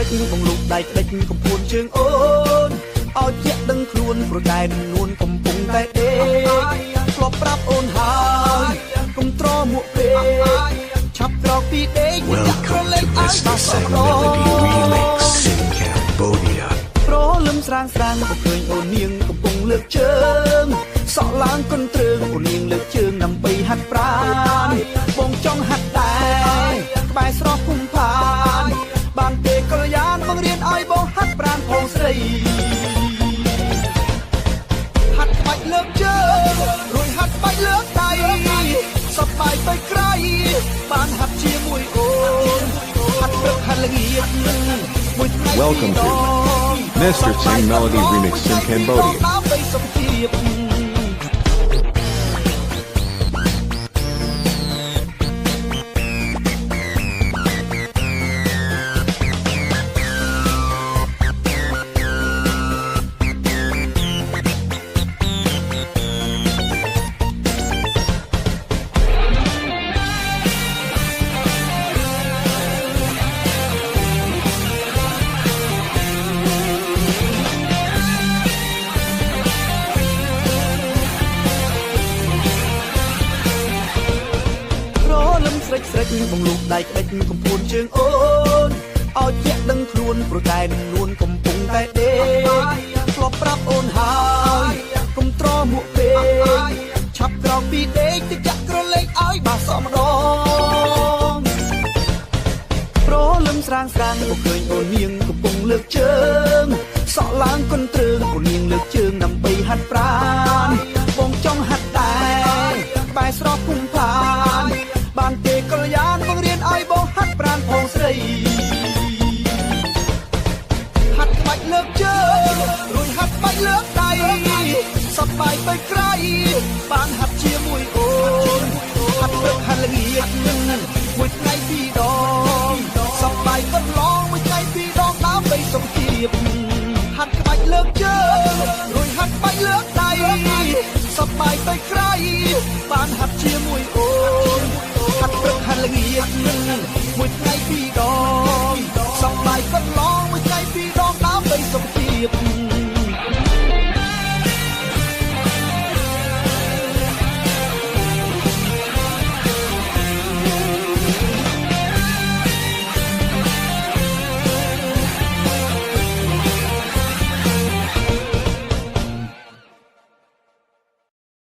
បងលូកដៃក្តិចកំពួនជើងអូនឲ្យជាក់ដឹងខ្លួនប្រកែនឹងនួនកំពុងតែដេធ្លាប់ប្រាប់អូនហើយកុំត្រមួកពេកឆាប់ក្រោកពីដេក Welcome to Mr. Sang Melody Remix in Cambodia ប្រលឹមស្រាងស្រាងក៏ឃើញអូននាងកំពុងលើកជើងសក់ឡើងកន្ទ្រើងអូននាងលើកជើងដើម្បីហាត់ប្រាណបងចង់ហាត់ដែរក្បែរស្រស់ភូមិផានបានទេកល្យានបងរៀនឲ្យបងហាត់ប្រាណផងស្រីហាត់ក្បាច់លើកជើងរួចហាត់ក្បាច់លើកដៃសប្បាយទៅក្រៃបានហាត់ជាមួយអូនហាត់ព្រឹកហាត់ល្ងាចមួយថ្ងៃ Welcome to Mr. Sang Melody Remix in Cambodia ស្រេចបងលូកដៃក្តិចកំពួនជើងអូនឲ្យជាក់ដឹងខ្លួនប្រកែនឹងនួនកំពុងតែដេធ្លាប់ប្រាប់អូនហើយកុំត្រមួកពេកឆាប់ក្រោកពីដេកទៅចាក់ក្រឡេកឲ្យបាសម្ដងប្រលឹមស្រាងស្រាងក៏ឃើញអូននាងកំពុងលើកជើងសក់ឡើងកន្ទ្រើងអូននាងលើកជើងដើម្បីហាត់ប្រាណបងចង់ហាត់ដែរក្បែរស្រស់ភូមិផានបានទេកល្យានបងរៀនឲ្យបងហាត់ប្រាណផងស្រីហាត់ក្បាច់លើកជើងរួចហាត់ក្បាច់លើកដៃសប្បាយទៅក្រៃបានហាត់ជាមួយអូនហាត់ព្រឹកហាត់ល្ងាចមួយថ្ងៃពីរដងសប្បាយកន្លងមួយថ្ងៃពីរដងដើម្បីសុខភាពហាត់ក្បាច់លើកជើងរួចហាត់ក្បាច់លើកដៃសប្បាយទៅក្រៃបានហាត់